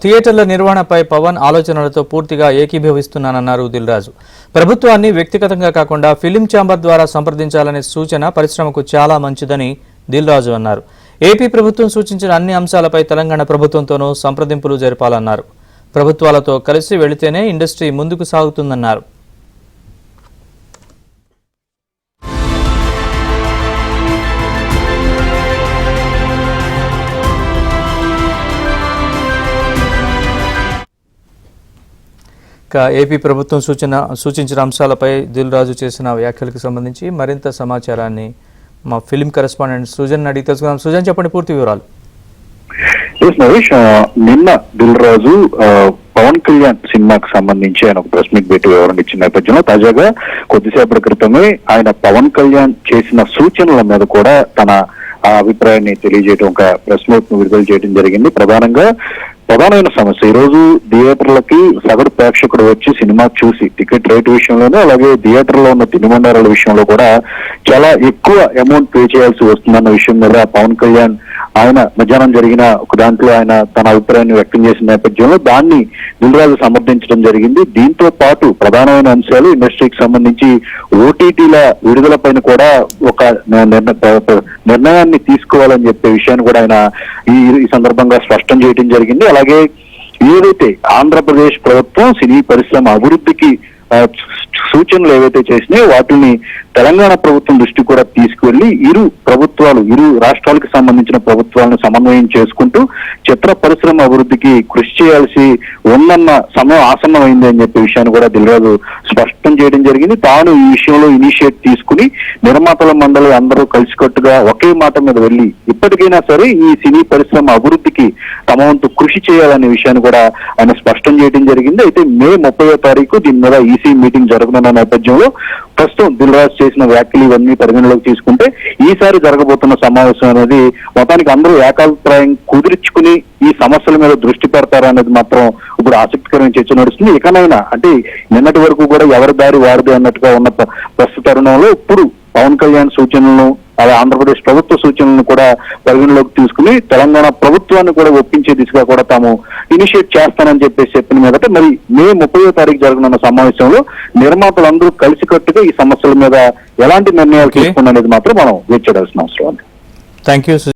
థియేటర్ల నిర్వహణపై పవన్ ఆలోచనలతో పూర్తిగా ఏకీభవిస్తున్నానన్నారు దిల్ రాజు. ప్రభుత్వాన్ని వ్యక్తిగతంగా కాకుండా ఫిలిం ఛాంబర్ ద్వారా సంప్రదించాలనే సూచన పరిశ్రమకు చాలా మంచిదని దిల్ రాజు అన్నారు. ఏపీ ప్రభుత్వం సూచించిన అన్ని అంశాలపై తెలంగాణ ప్రభుత్వంతోనూ సంప్రదింపులు జరపాలన్నారు. ప్రభుత్వాలతో కలిసి వెళితేనే ఇండస్ట్రీ ముందుకు సాగుతుందన్నారు. ఏపీ ప్రభుత్వం సూచించిన అంశాలపై దిల్ రాజు చేసిన వ్యాఖ్యలకు సంబంధించి మరింత సమాచారాన్ని మా ఫిలిం కరెస్పాండెంట్ సృజన్ అడిగి తెలుసుకుందాం. సృజన్, చెప్పండి పూర్తి వివరాలు. నిన్న దిల్ రాజు పవన్ కళ్యాణ్ సినిమాకి సంబంధించి ఆయన ఒక ప్రెస్ మీట్ పెట్టి వివరణ ఇచ్చిన నేపథ్యంలో తాజాగా కొద్దిసేపటి క్రితమే ఆయన పవన్ కళ్యాణ్ చేసిన సూచనల మీద కూడా తన అభిప్రాయాన్ని తెలియజేయడం, ఒక ప్రెస్ మీట్ ను విడుదల చేయడం జరిగింది. ప్రధానమైన సమస్య ఈ రోజు థియేటర్లకి సగటు ప్రేక్షకుడు వచ్చి సినిమా చూసి టికెట్ రేటు విషయంలోనే, అలాగే థియేటర్లో ఉన్న తినుబండారాల విషయంలో కూడా చాలా ఎక్కువ అమౌంట్ పే చేయాల్సి వస్తుందన్న విషయం మీద పవన్ కళ్యాణ్ ఆయన మధ్యాహ్నం జరిగిన ఒక దాంట్లో ఆయన తన అభిప్రాయాన్ని వ్యక్తం చేసిన నేపథ్యంలో దాన్ని దిల్ రాజు సమర్థించడం జరిగింది. దీంతో పాటు ప్రధానమైన అంశాలు ఇండస్ట్రీకి సంబంధించి ఓటీటీల విడుదల పైన కూడా ఒక నిర్ణయాన్ని తీసుకోవాలని చెప్పే విషయాన్ని కూడా ఆయన ఈ సందర్భంగా స్పష్టం చేయడం జరిగింది. అలాగే ఏదైతే ఆంధ్రప్రదేశ్ ప్రభుత్వం సినీ పరిశ్రమ అభివృద్ధికి సూచనలు ఏవైతే చేసినాయో వాటిని తెలంగాణ ప్రభుత్వం దృష్టి కూడా తీసుకువెళ్లి ఇరు రాష్ట్రాలకు సంబంధించిన ప్రభుత్వాలను సమన్వయం చేసుకుంటూ చిత్ర పరిశ్రమ అభివృద్ధికి కృషి చేయాల్సి ఉందన్న సమయం ఆసన్నమైంది అని చెప్పే విషయాన్ని కూడా దిల్ రాజు స్పష్టం చేయడం జరిగింది. తాను ఈ విషయంలో ఇనిషియేట్ తీసుకుని నిర్మాతల మండలి అందరూ కలిసికట్టుగా ఒకే మాట మీద వెళ్లి ఇప్పటికైనా సరే ఈ సినీ పరిశ్రమ అభివృద్ధికి తమ వంతు కృషి చేయాలనే విషయాన్ని కూడా ఆయన స్పష్టం చేయడం జరిగింది. అయితే మే 30వ తారీఖు దీని మీద ఈసీ మీటింగ్ జరగనున్న నేపథ్యంలో ప్రస్తుతం దిల్ రాజు చేసిన వ్యాఖ్యలు ఇవన్నీ పరిగణలోకి తీసుకుంటే ఈసారి జరగబోతున్న సమావేశం అనేది మొత్తానికి అందరూ ఏకాభిప్రాయం కుదుర్చుకుని ఈ సమస్యల మీద దృష్టి పెడతారనేది మాత్రం ఇప్పుడు ఆసక్తికరమైన చర్చ నడుస్తుంది. ఇకనైనా అంటే నిన్నటి వరకు కూడా ఎవరి దారి వారిది అన్నట్టుగా ఉన్న ప్రస్తుత తరుణంలో ఇప్పుడు పవన్ కళ్యాణ్ సూచనలను, అలా ఆంధ్రప్రదేశ్ ప్రభుత్వ సూచనలను కూడా పరిగణలోకి తీసుకుని తెలంగాణ ప్రభుత్వాన్ని కూడా ఒప్పించే దిశగా కూడా తాము ఇనిషియేట్ చేస్తానని చెప్పిన మీదట మరి మే 30వ తారీఖు జరగనున్న సమావేశంలో నిర్మాతలందరూ కలిసికట్టుగా ఈ సమస్యల మీద ఎలాంటి నిర్ణయాలు తీసుకున్నది మాత్రం మనం వేచి చూడాల్సిన అవసరం ఉంది. Thank you.